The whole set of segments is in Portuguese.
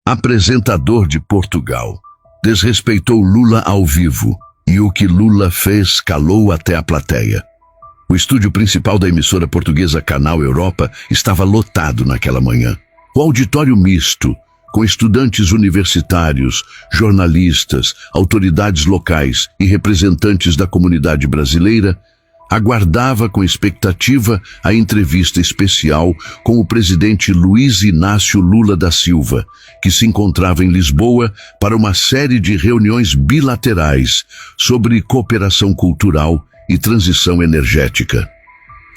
Apresentador de Portugal desrespeitou Lula ao vivo e o que Lula fez calou até a plateia. O estúdio principal da emissora portuguesa Canal Europa estava lotado naquela manhã. O auditório misto, com estudantes universitários, jornalistas, autoridades locais e representantes da comunidade brasileira, aguardava com expectativa a entrevista especial com o presidente Luiz Inácio Lula da Silva, que se encontrava em Lisboa para uma série de reuniões bilaterais sobre cooperação cultural e transição energética.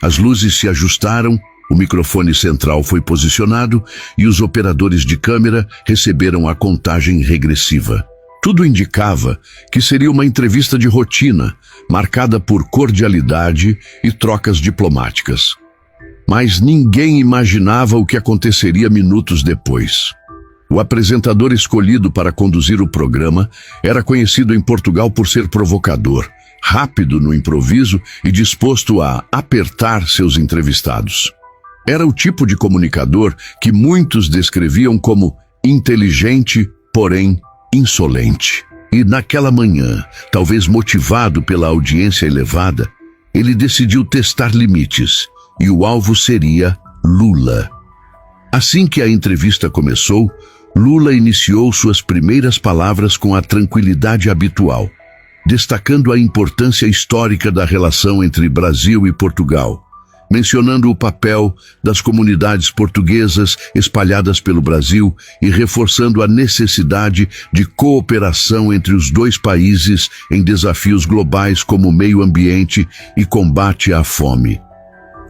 As luzes se ajustaram, o microfone central foi posicionado e os operadores de câmera receberam a contagem regressiva. Tudo indicava que seria uma entrevista de rotina, marcada por cordialidade e trocas diplomáticas. Mas ninguém imaginava o que aconteceria minutos depois. O apresentador escolhido para conduzir o programa era conhecido em Portugal por ser provocador, rápido no improviso e disposto a apertar seus entrevistados. Era o tipo de comunicador que muitos descreviam como inteligente, porém insolente. E naquela manhã, talvez motivado pela audiência elevada, ele decidiu testar limites, e o alvo seria Lula. Assim que a entrevista começou, Lula iniciou suas primeiras palavras com a tranquilidade habitual, destacando a importância histórica da relação entre Brasil e Portugal, mencionando o papel das comunidades portuguesas espalhadas pelo Brasil e reforçando a necessidade de cooperação entre os dois países em desafios globais como meio ambiente e combate à fome.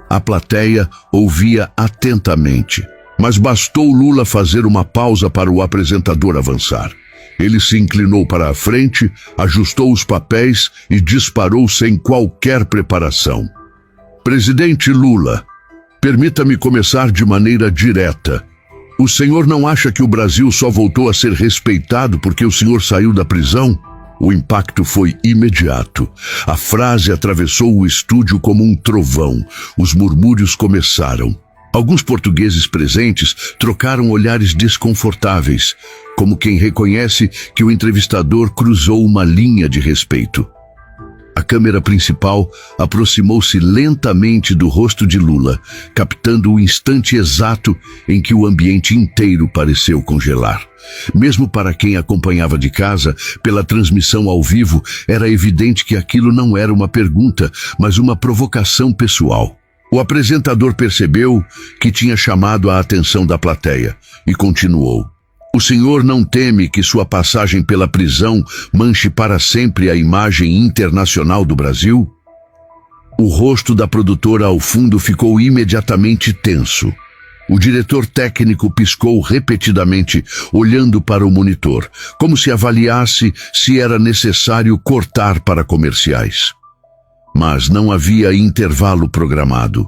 A plateia ouvia atentamente, mas bastou Lula fazer uma pausa para o apresentador avançar. Ele se inclinou para a frente, ajustou os papéis e disparou sem qualquer preparação. Presidente Lula, permita-me começar de maneira direta. O senhor não acha que o Brasil só voltou a ser respeitado porque o senhor saiu da prisão? O impacto foi imediato. A frase atravessou o estúdio como um trovão. Os murmúrios começaram. Alguns portugueses presentes trocaram olhares desconfortáveis, como quem reconhece que o entrevistador cruzou uma linha de respeito. A câmera principal aproximou-se lentamente do rosto de Lula, captando o instante exato em que o ambiente inteiro pareceu congelar. Mesmo para quem acompanhava de casa, pela transmissão ao vivo, era evidente que aquilo não era uma pergunta, mas uma provocação pessoal. O apresentador percebeu que tinha chamado a atenção da plateia e continuou. O senhor não teme que sua passagem pela prisão manche para sempre a imagem internacional do Brasil? O rosto da produtora ao fundo ficou imediatamente tenso. O diretor técnico piscou repetidamente, olhando para o monitor, como se avaliasse se era necessário cortar para comerciais. Mas não havia intervalo programado.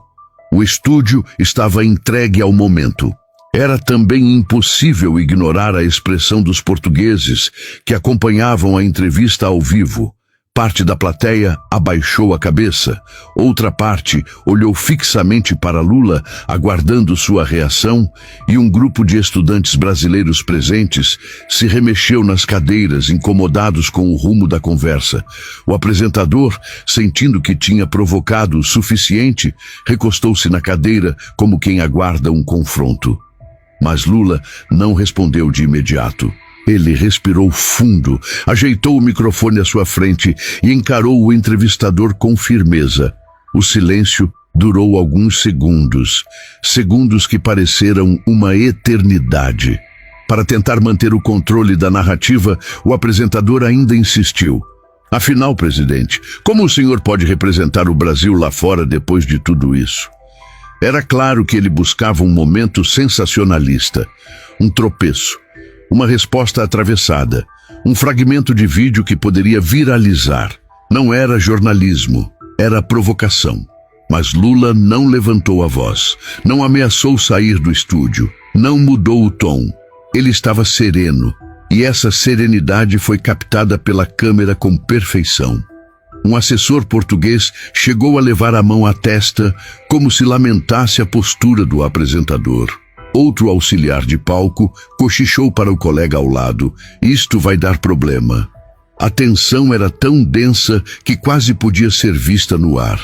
O estúdio estava entregue ao momento. Era também impossível ignorar a expressão dos portugueses que acompanhavam a entrevista ao vivo. Parte da plateia abaixou a cabeça, outra parte olhou fixamente para Lula, aguardando sua reação, e um grupo de estudantes brasileiros presentes se remexeu nas cadeiras, incomodados com o rumo da conversa. O apresentador, sentindo que tinha provocado o suficiente, recostou-se na cadeira como quem aguarda um confronto. Mas Lula não respondeu de imediato. Ele respirou fundo, ajeitou o microfone à sua frente e encarou o entrevistador com firmeza. O silêncio durou alguns segundos, segundos que pareceram uma eternidade. Para tentar manter o controle da narrativa, o apresentador ainda insistiu. Afinal, presidente, como o senhor pode representar o Brasil lá fora depois de tudo isso? Era claro que ele buscava um momento sensacionalista, um tropeço, uma resposta atravessada, um fragmento de vídeo que poderia viralizar. Não era jornalismo, era provocação. Mas Lula não levantou a voz, não ameaçou sair do estúdio, não mudou o tom. Ele estava sereno, e essa serenidade foi captada pela câmera com perfeição. Um assessor português chegou a levar a mão à testa, como se lamentasse a postura do apresentador. Outro auxiliar de palco cochichou para o colega ao lado: "Isto vai dar problema." A tensão era tão densa que quase podia ser vista no ar.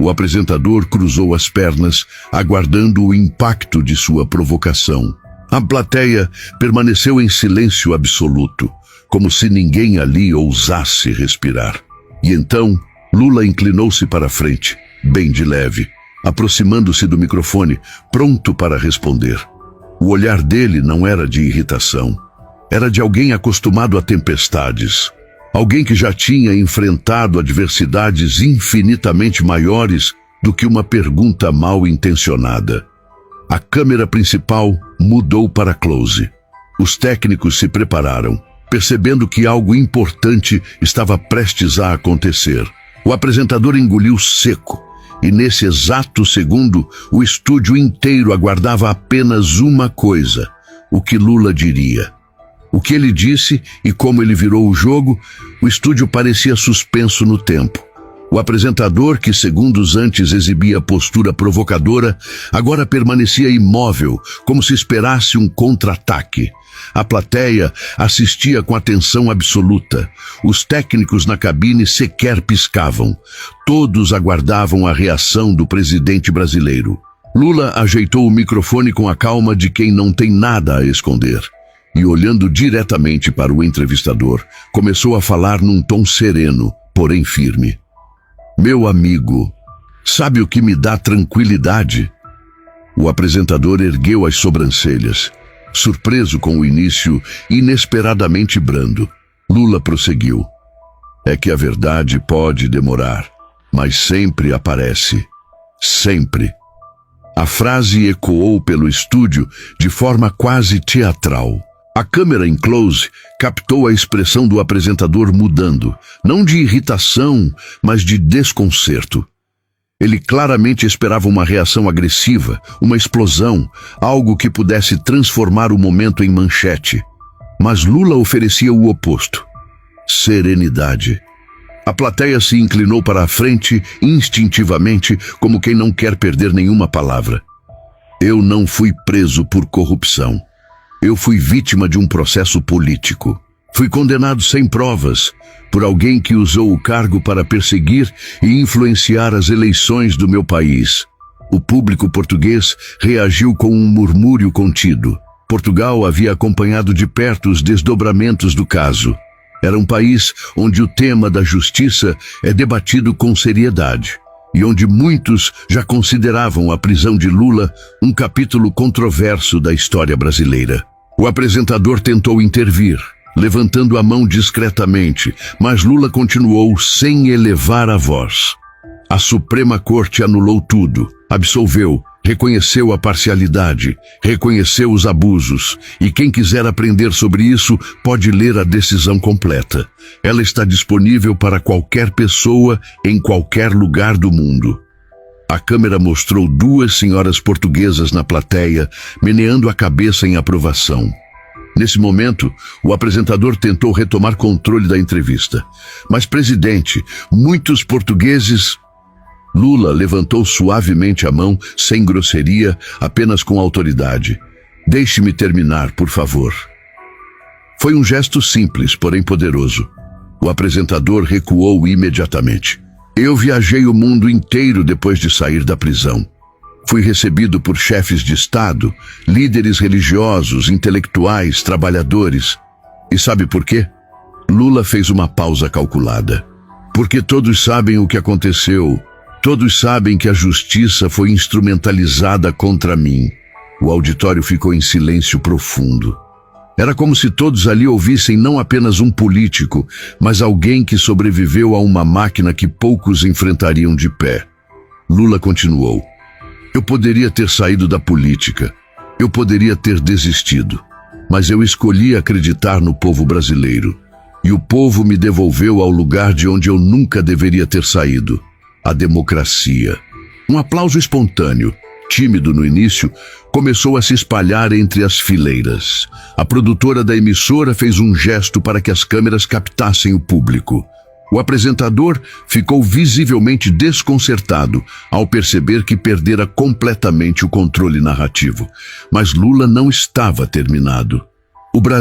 O apresentador cruzou as pernas, aguardando o impacto de sua provocação. A plateia permaneceu em silêncio absoluto, como se ninguém ali ousasse respirar. E então, Lula inclinou-se para a frente, bem de leve, aproximando-se do microfone, pronto para responder. O olhar dele não era de irritação. Era de alguém acostumado a tempestades. Alguém que já tinha enfrentado adversidades infinitamente maiores do que uma pergunta mal intencionada. A câmera principal mudou para close. Os técnicos se prepararam, percebendo que algo importante estava prestes a acontecer. O apresentador engoliu seco, e nesse exato segundo, o estúdio inteiro aguardava apenas uma coisa: o que Lula diria. O que ele disse e como ele virou o jogo, o estúdio parecia suspenso no tempo. O apresentador, que segundos antes exibia postura provocadora, agora permanecia imóvel, como se esperasse um contra-ataque. A plateia assistia com atenção absoluta. Os técnicos na cabine sequer piscavam. Todos aguardavam a reação do presidente brasileiro. Lula ajeitou o microfone com a calma de quem não tem nada a esconder. E olhando diretamente para o entrevistador, começou a falar num tom sereno, porém firme. "Meu amigo, sabe o que me dá tranquilidade?" O apresentador ergueu as sobrancelhas, surpreso com o início inesperadamente brando. Lula prosseguiu: "É que a verdade pode demorar, mas sempre aparece. Sempre." A frase ecoou pelo estúdio de forma quase teatral. A câmera em close captou a expressão do apresentador mudando, não de irritação, mas de desconcerto. Ele claramente esperava uma reação agressiva, uma explosão, algo que pudesse transformar o momento em manchete. Mas Lula oferecia o oposto: serenidade. A plateia se inclinou para a frente instintivamente, como quem não quer perder nenhuma palavra. "Eu não fui preso por corrupção. Eu fui vítima de um processo político. Fui condenado sem provas por alguém que usou o cargo para perseguir e influenciar as eleições do meu país." O público português reagiu com um murmúrio contido. Portugal havia acompanhado de perto os desdobramentos do caso. Era um país onde o tema da justiça é debatido com seriedade, e onde muitos já consideravam a prisão de Lula um capítulo controverso da história brasileira. O apresentador tentou intervir, levantando a mão discretamente, mas Lula continuou sem elevar a voz. A Suprema Corte anulou tudo, absolveu, reconheceu a parcialidade, reconheceu os abusos, e quem quiser aprender sobre isso pode ler a decisão completa. Ela está disponível para qualquer pessoa em qualquer lugar do mundo. A câmera mostrou duas senhoras portuguesas na plateia, meneando a cabeça em aprovação. Nesse momento, o apresentador tentou retomar controle da entrevista. "Mas, presidente, muitos portugueses..." Lula levantou suavemente a mão, sem grosseria, apenas com autoridade. "Deixe-me terminar, por favor." Foi um gesto simples, porém poderoso. O apresentador recuou imediatamente. "Eu viajei o mundo inteiro depois de sair da prisão. Fui recebido por chefes de Estado, líderes religiosos, intelectuais, trabalhadores. E sabe por quê?" Lula fez uma pausa calculada. "Porque todos sabem o que aconteceu. Todos sabem que a justiça foi instrumentalizada contra mim." O auditório ficou em silêncio profundo. Era como se todos ali ouvissem não apenas um político, mas alguém que sobreviveu a uma máquina que poucos enfrentariam de pé. Lula continuou: "Eu poderia ter saído da política. Eu poderia ter desistido. Mas eu escolhi acreditar no povo brasileiro. E o povo me devolveu ao lugar de onde eu nunca deveria ter saído: a democracia." Um aplauso espontâneo, tímido no início, começou a se espalhar entre as fileiras. A produtora da emissora fez um gesto para que as câmeras captassem o público. O apresentador ficou visivelmente desconcertado ao perceber que perdera completamente o controle narrativo. Mas Lula não estava terminado. O Brasil